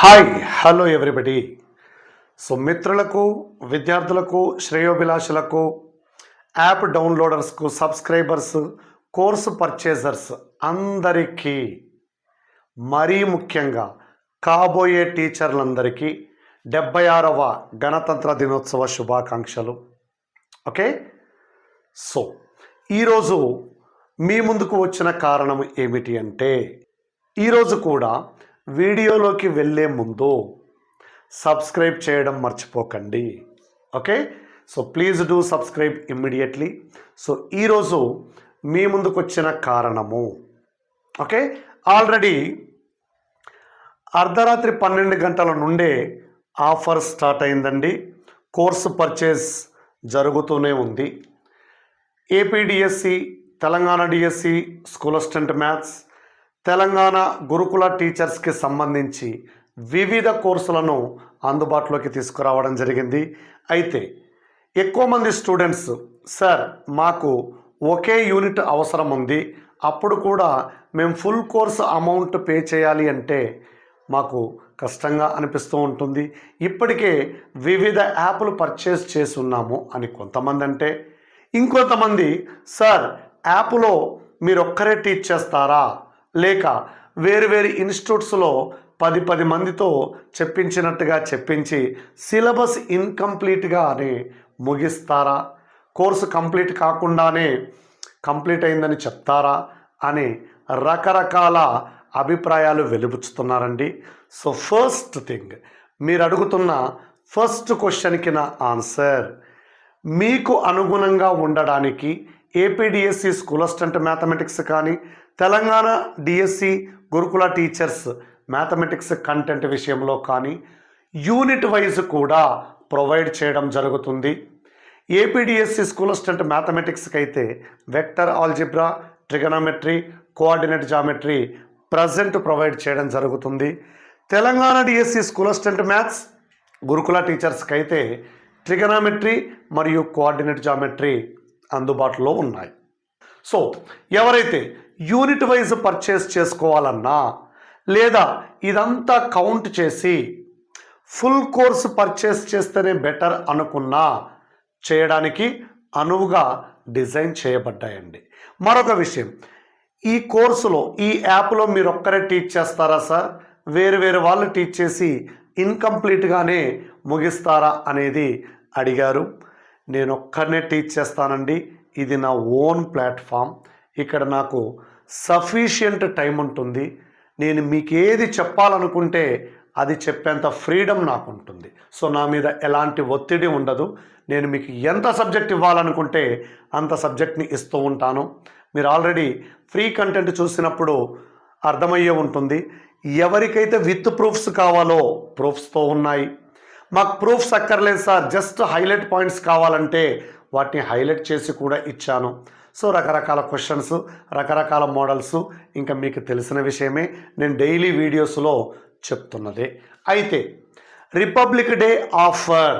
Hi hello everybody. So మిత్రులకు, విద్యార్థులకు, శ్రేయోభిలాషులకు, app డౌన్లోడర్స్కు, subscribers, course purchasers అందరికీ, మరీ ముఖ్యంగా కాబోయే టీచర్లందరికీ 76వ గణతంత్ర దినోత్సవ శుభాకాంక్షలు. ఓకే, సో ఈరోజు మీ ముందుకు వచ్చిన కారణం ఏమిటి అంటే, ఈరోజు కూడా వీడియోలోకి వెళ్ళే ముందు సబ్స్క్రైబ్ చేయడం మర్చిపోకండి. Okay, so please do subscribe immediately. So ఈరోజు మీ ముందుకు వచ్చిన కారణము, ఓకే, ఆల్రెడీ అర్ధరాత్రి 12 గంటల నుండే ఆఫర్ స్టార్ట్ అయిందండి. కోర్సు పర్చేస్ జరుగుతూనే ఉంది. APDSC, Telangana DSC, school assistant maths, Telangana Gurukula టీచర్స్కి సంబంధించి వివిధ కోర్సులను అందుబాటులోకి తీసుకురావడం జరిగింది. అయితే ఎక్కువ మంది స్టూడెంట్స్, సార్ మాకు ఒకే యూనిట్ అవసరం ఉంది, అప్పుడు కూడా మేము ఫుల్ కోర్స్ అమౌంట్ పే చేయాలి అంటే మాకు కష్టంగా అనిపిస్తూ ఉంటుంది, ఇప్పటికే వివిధ యాప్లు పర్చేస్ చేసి ఉన్నాము అని కొంతమంది అంటే, ఇంకొంతమంది సార్ యాప్లో మీరు ఒక్కరే టీచ్ చేస్తారా, లేక వేరు ఇన్స్టిట్యూట్స్లో 10 మందితో చెప్పించినట్టుగా చెప్పించి సిలబస్ ఇన్కంప్లీట్గానే ముగిస్తారా, కోర్సు కంప్లీట్ కాకుండానే కంప్లీట్ అయిందని చెప్తారా అని రకరకాల అభిప్రాయాలు వెలుబుచ్చుతున్నారండి. సో ఫస్ట్ థింగ్, మీరు అడుగుతున్న ఫస్ట్ క్వశ్చన్కి నా ఆన్సర్, మీకు అనుగుణంగా ఉండడానికి ఏపీడిఎస్సి స్కూల్ అసిస్టెంట్ మ్యాథమెటిక్స్ కానీ, తెలంగాణ డిఎస్సి గురుకుల టీచర్స్ మ్యాథమెటిక్స్ కంటెంట్ విషయంలో కానీ యూనిట్ వైజ్ కూడా ప్రొవైడ్ చేయడం జరుగుతుంది. ఏపీడిఎస్సి స్కూల్ అసిస్టెంట్ మ్యాథమెటిక్స్కి అయితే vector algebra, trigonometry, coordinate geometry present provide చేయడం జరుగుతుంది. Telangana DSC school assistant maths, గురుకుల టీచర్స్కి అయితే ట్రిగనోమెట్రీ మరియు కోఆర్డినేట్ జామెట్రీ అందుబాటులో ఉన్నాయి. సో ఎవరైతే యూనిట్ వైజ్ పర్చేస్ చేసుకోవాలన్నా, లేదా ఇదంతా కౌంట్ చేసి ఫుల్ కోర్స్ పర్చేస్ చేస్తేనే బెటర్ అనుకున్నా, చేయడానికి అనువుగా డిజైన్ చేయబడ్డాయండి. మరొక విషయం, ఈ కోర్సులో ఈ యాప్లో మీరు ఒక్కరే టీచ్ చేస్తారా సార్, వేరు వాళ్ళు టీచ్ చేసి ఇన్కంప్లీట్గానే ముగిస్తారా అనేది అడిగారు. నేను ఒక్కరినే టీచ్ చేస్తానండి, ఇది నా ఓన్ ప్లాట్ఫామ్, ఇక్కడ నాకు సఫిషియంట్ టైం ఉంటుంది, నేను మీకు ఏది చెప్పాలనుకుంటే అది చెప్పేంత ఫ్రీడమ్ నాకు ఉంటుంది. సో నా మీద ఎలాంటి ఒత్తిడి ఉండదు, నేను మీకు ఎంత సబ్జెక్ట్ ఇవ్వాలనుకుంటే అంత సబ్జెక్ట్ని ఇస్తూ ఉంటాను. మీరు ఆల్రెడీ ఫ్రీ కంటెంట్ చూసినప్పుడు అర్థమయ్యే ఉంటుంది. ఎవరికైతే విత్ ప్రూఫ్స్ కావాలో ప్రూఫ్స్తో ఉన్నాయి. మాకు ప్రూఫ్స్ అక్కర్లేదు సార్, జస్ట్ హైలైట్ పాయింట్స్ కావాలంటే వాటిని హైలైట్ చేసి కూడా ఇచ్చాను. సో రకరకాల క్వశ్చన్స్, రకరకాల మోడల్స్ ఇంకా మీకు తెలిసిన విషయమే, నేను డైలీ వీడియోస్లో చెప్తున్నదే. అయితే Republic Day offer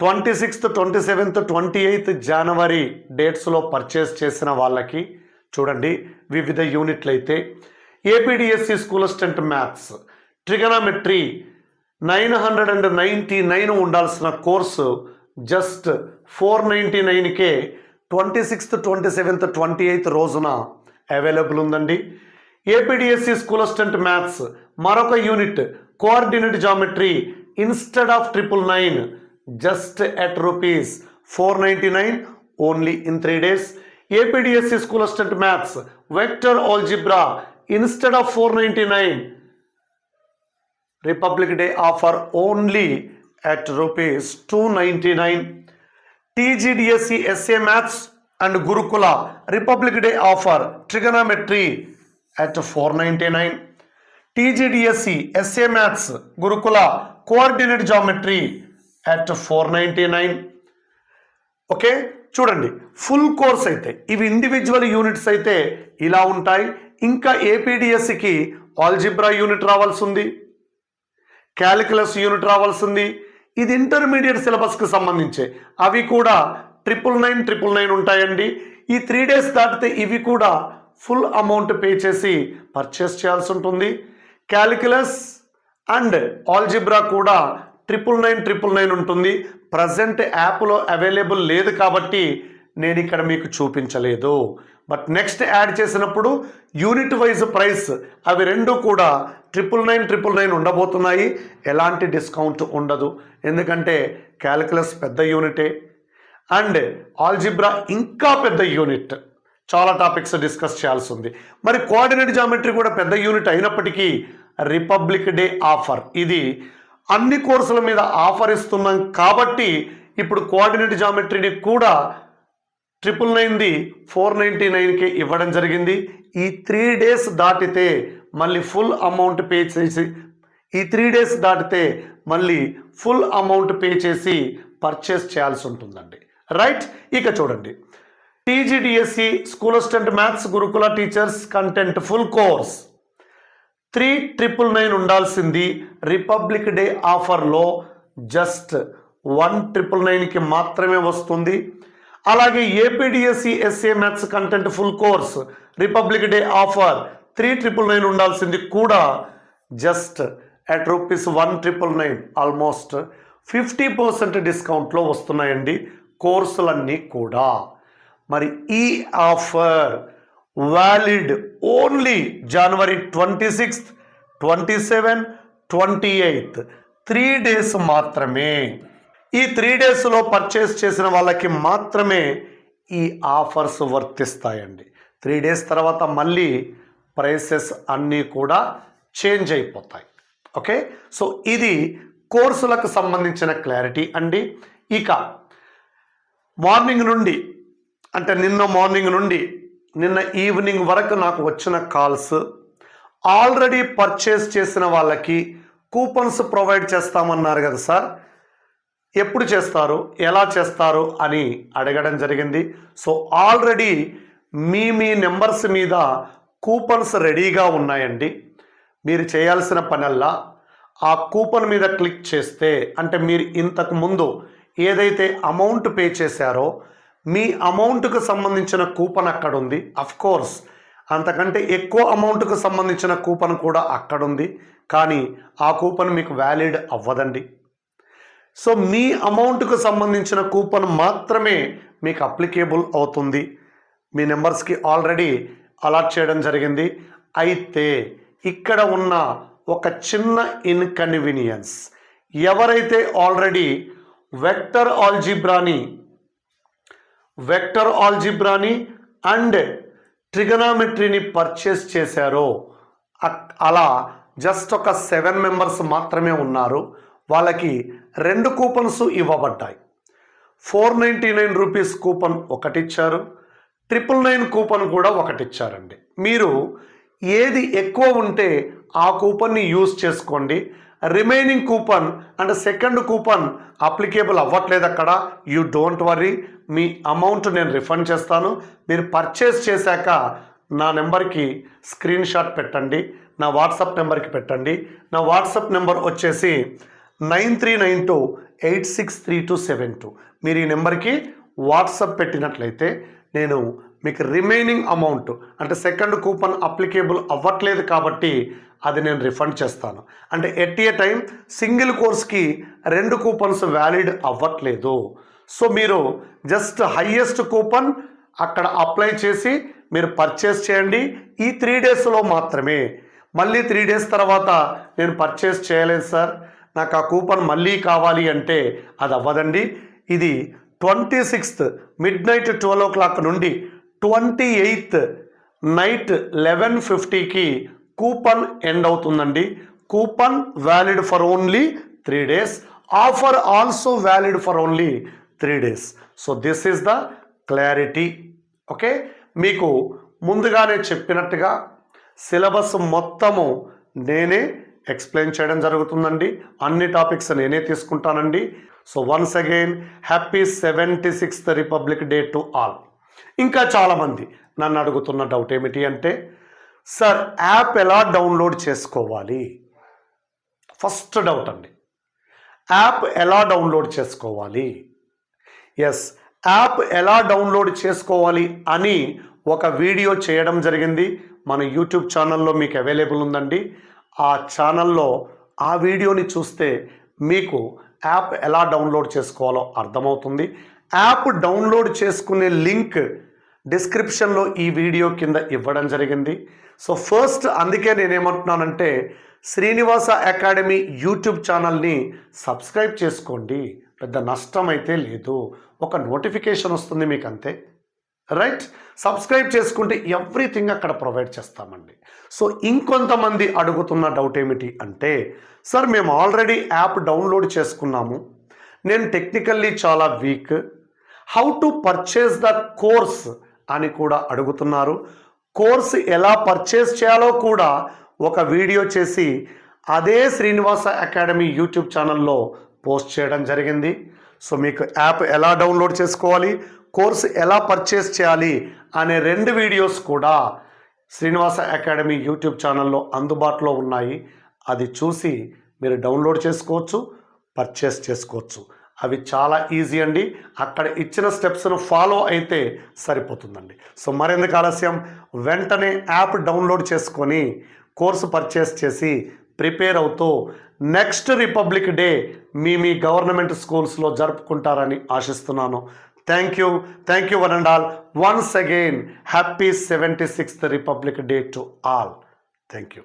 26th, 27th, 28th జనవరి డేట్స్లో పర్చేస్ చేసిన వాళ్ళకి చూడండి, వివిధ యూనిట్లు అయితే APDSC school assistant maths, trigonometry 999 ఉండాల్సిన course just 499కే 26th, 27th, 28th రోజున అవైలబుల్ ఉందండి. ఏపీడిఎస్సి స్కూల్ అసిస్టెంట్ మ్యాథ్స్ మరొక unit coordinate geometry instead of 999 just at ₹499 only in 3 days. APDSC school assistant maths vector algebra instead of 499 Republic Day offer only at ₹299. TGDSC SA Maths and Gurukula Republic Day offer trigonometry at 499. TGDSC SA Maths Gurukula Coordinate Geometry at 499. Okay, చూడండి full course అయితే ఇవి individual units అయితే ఇలా ఉంటాయి. ఇంకా ఏపీడిఎస్సికి algebra unit రావాల్సి ఉంది, calculus unit రావాల్సి ఉంది. ఇది ఇంటర్మీడియట్ సిలబస్కి సంబంధించే, అవి కూడా 999 ఉంటాయండి. ఈ 3 days దాటితే ఇవి కూడా ఫుల్ అమౌంట్ పే చేసి పర్చేస్ చేయాల్సి ఉంటుంది. క్యాలిక్యులస్ అండ్ ఆల్జిబ్రా కూడా 999 ఉంటుంది. ప్రజెంట్ యాప్లో అవైలబుల్ లేదు కాబట్టి నేను ఇక్కడ మీకు చూపించలేదు. బట్ నెక్స్ట్ యాడ్ చేసినప్పుడు యూనిట్ వైజ్ ప్రైస్ అవి రెండు కూడా 999 ఉండబోతున్నాయి. ఎలాంటి డిస్కౌంట్ ఉండదు, ఎందుకంటే క్యాలిక్యులస్ పెద్ద యూనిటే అండ్ ఆల్జిబ్రా ఇంకా పెద్ద యూనిట్. చాలా టాపిక్స్ డిస్కస్ చేయాల్సి ఉంది. మరి కోఆర్డినేట్ జామెట్రీ కూడా పెద్ద యూనిట్ అయినప్పటికీ రిపబ్లిక్ డే ఆఫర్, ఇది అన్ని కోర్సుల మీద ఆఫర్ ఇస్తున్నాం కాబట్టి ఇప్పుడు కోఆర్డినేట్ జామెట్రీని కూడా 999ది 499కి ఇవ్వడం జరిగింది. ఈ 3 డేస్ దాటితే మళ్ళీ ఫుల్ అమౌంట్ పే చేసి ఫుల్ అమౌంట్ పే చేసి పర్చేస్ చేయాల్సి ఉంటుందండి. రైట్, ఇక చూడండి, TGDSC school assistant maths Gurukula teachers content full course 399 ఉండాల్సింది రిపబ్లిక్ డే ఆఫర్లో జస్ట్ 1999కి మాత్రమే వస్తుంది. అలాగే APDSC SA maths content full course Republic Day offer 399 ఉండాల్సింది కూడా జస్ట్ అట్ ₹199, ఆల్మోస్ట్ 50% డిస్కౌంట్లో వస్తున్నాయండి కోర్సులన్నీ కూడా. మరి ఈ ఆఫర్ వ్యాలిడ్ ఓన్లీ జనవరి 26, 27, 28 3 డేస్ మాత్రమే. ఈ 3 డేస్లో పర్చేస్ చేసిన వాళ్ళకి మాత్రమే ఈ ఆఫర్స్ వర్తిస్తాయండి. 3 డేస్ తర్వాత మళ్ళీ ప్రైసెస్ అన్నీ కూడా చేంజ్ అయిపోతాయి. ఓకే, సో ఇది కోర్సులకు సంబంధించిన క్లారిటీ అండి. ఇక మార్నింగ్ నుండి అంటే నిన్న మార్నింగ్ నుండి నిన్న ఈవినింగ్ వరకు నాకు వచ్చిన కాల్స్, ఆల్రెడీ పర్చేస్ చేసిన వాళ్ళకి కూపన్స్ ప్రొవైడ్ చేస్తామన్నారు కదా సార్, ఎప్పుడు చేస్తారు, ఎలా చేస్తారు అని అడగడం జరిగింది. సో ఆల్రెడీ మీ నెంబర్స్ మీద కూపన్స్ రెడీగా ఉన్నాయండి. మీరు చేయాల్సిన పనల్లా ఆ కూపన్ మీద క్లిక్ చేస్తే, అంటే మీరు ఇంతకు ముందు ఏదైతే అమౌంట్ పే చేశారో మీ అమౌంట్కు సంబంధించిన కూపన్ అక్కడ ఉంది. అఫ్కోర్స్ అంతకంటే ఎక్కువ అమౌంట్కు సంబంధించిన కూపన్ కూడా అక్కడ ఉంది, కానీ ఆ కూపన్ మీకు వ్యాలిడ్ అవ్వదండి. సో మీ అమౌంట్కు సంబంధించిన కూపన్ మాత్రమే మీకు అప్లికేబుల్ అవుతుంది. మీ నెంబర్స్కి ఆల్రెడీ అలాట్ చేయడం జరిగింది. అయితే ఇక్కడ ఉన్న ఒక చిన్న ఇన్కన్వీనియన్స్, ఎవరైతే ఆల్రెడీ వెక్టర్ ఆల్జిబ్రాని అండ్ ట్రిగనామెట్రీని పర్చేస్ చేశారో, అలా జస్ట్ ఒక 7 మెంబర్స్ మాత్రమే ఉన్నారు. వాళ్ళకి 2 కూపన్స్ ఇవ్వబడ్డాయి. ₹499 కూపన్ ఒకటిచ్చారు, 999 కూపన్ కూడా ఒకటిచ్చారండి. మీరు ఏది ఎక్కువ ఉంటే ఆ కూపన్ని యూజ్ చేసుకోండి. రిమైనింగ్ కూపన్ అంటే సెకండ్ కూపన్ అప్లికేబుల్ అవ్వట్లేదు అక్కడ. You don't worry, me amount నేను రిఫండ్ చేస్తాను. మీరు పర్చేస్ చేశాక నా నెంబర్కి స్క్రీన్ షాట్ పెట్టండి, నా వాట్సాప్ నెంబర్కి పెట్టండి. నా వాట్సాప్ నెంబర్ వచ్చేసి 9392863272. మీరు ఈ నెంబర్కి వాట్సాప్ పెట్టినట్లయితే నేను మీకు రిమైనింగ్ అమౌంట్ అంటే సెకండ్ కూపన్ అప్లికేబుల్ అవ్వట్లేదు కాబట్టి అది నేను రిఫండ్ చేస్తాను. అంటే ఎట్ ఏ టైం సింగిల్ కోర్స్కి 2 కూపన్స్ వ్యాలిడ్ అవ్వట్లేదు. సో మీరు జస్ట్ హయ్యెస్ట్ కూపన్ అక్కడ అప్లై చేసి మీరు పర్చేస్ చేయండి. ఈ 3 డేస్లో మాత్రమే. మళ్ళీ 3 డేస్ తర్వాత నేను పర్చేస్ చేయలేదు సార్, నాకు ఆ కూపన్ మళ్ళీ కావాలి అంటే అది అవ్వదండి. ఇది 26th midnight 12 o'clock నుండి 28th night 11:50కి కూపన్ ఎండ్ అవుతుందండి. Coupon valid for only 3 days. Offer also valid for only 3 days. So this is the clarity. Okay, మీకు ముందుగానే చెప్పినట్టుగా సిలబస్ మొత్తము నేనే ఎక్స్ప్లెయిన్ చేయడం జరుగుతుందండి. అన్ని టాపిక్స్ నేనే తీసుకుంటానండి. So once again happy 76th republic day to all. ఇంకా చాలామంది నన్ను అడుగుతున్న డౌట్ ఏమిటి అంటే, సార్ యాప్ ఎలా డౌన్లోడ్ చేసుకోవాలి? ఫస్ట్ డౌట్ అండి, యాప్ ఎలా డౌన్లోడ్ చేసుకోవాలి? ఎస్, యాప్ ఎలా డౌన్లోడ్ చేసుకోవాలి అని ఒక వీడియో చేయడం జరిగింది. మన యూట్యూబ్ ఛానల్లో మీకు అవైలబుల్ ఉందండి. ఆ ఛానల్లో ఆ వీడియోని చూస్తే మీకు యాప్ ఎలా డౌన్లోడ్ చేసుకోవాలో అర్థమవుతుంది. యాప్ డౌన్లోడ్ చేసుకునే లింక్ డిస్క్రిప్షన్లో ఈ వీడియో కింద ఇవ్వడం జరిగింది. సో ఫస్ట్ అందుకే నేనేమంటున్నానంటే శ్రీనివాస అకాడమీ యూట్యూబ్ ఛానల్ని సబ్స్క్రైబ్ చేసుకోండి. పెద్ద నష్టం అయితే లేదు, ఒక నోటిఫికేషన్ వస్తుంది మీకు అంతే, రైట్? సబ్స్క్రైబ్ చేసుకుంటే ఎవ్రీథింగ్ అక్కడ ప్రొవైడ్ చేస్తామండి. సో ఇంకొంతమంది అడుగుతున్న డౌట్ ఏమిటి అంటే, సార్ మేము ఆల్రెడీ యాప్ డౌన్లోడ్ చేసుకున్నాము, నేను టెక్నికల్లీ చాలా week, how to purchase the course అని కూడా అడుగుతున్నారు. కోర్స్ ఎలా పర్చేస్ చేయాలో కూడా ఒక వీడియో చేసి అదే శ్రీనివాస అకాడమీ యూట్యూబ్ ఛానల్లో పోస్ట్ చేయడం జరిగింది. సో మీకు యాప్ ఎలా డౌన్లోడ్ చేసుకోవాలి, కోర్సు ఎలా పర్చేస్ చేయాలి అనే 2 వీడియోస్ కూడా శ్రీనివాస అకాడమీ యూట్యూబ్ ఛానల్లో అందుబాటులో ఉన్నాయి. అది చూసి మీరు డౌన్లోడ్ చేసుకోవచ్చు, పర్చేస్ చేసుకోవచ్చు. అవి చాలా ఈజీ అండి. అక్కడ ఇచ్చిన స్టెప్స్ను ఫాలో అయితే సరిపోతుందండి. సో మరెందుకు ఆలస్యం, వెంటనే యాప్ డౌన్లోడ్ చేసుకొని కోర్సు పర్చేస్ చేసి ప్రిపేర్ అవుతూ నెక్స్ట్ రిపబ్లిక్ డే మీ గవర్నమెంట్ స్కూల్స్లో జరుపుకుంటారని ఆశిస్తున్నాను. Thank you one and all. Once again happy 76th republic day to all. Thank you.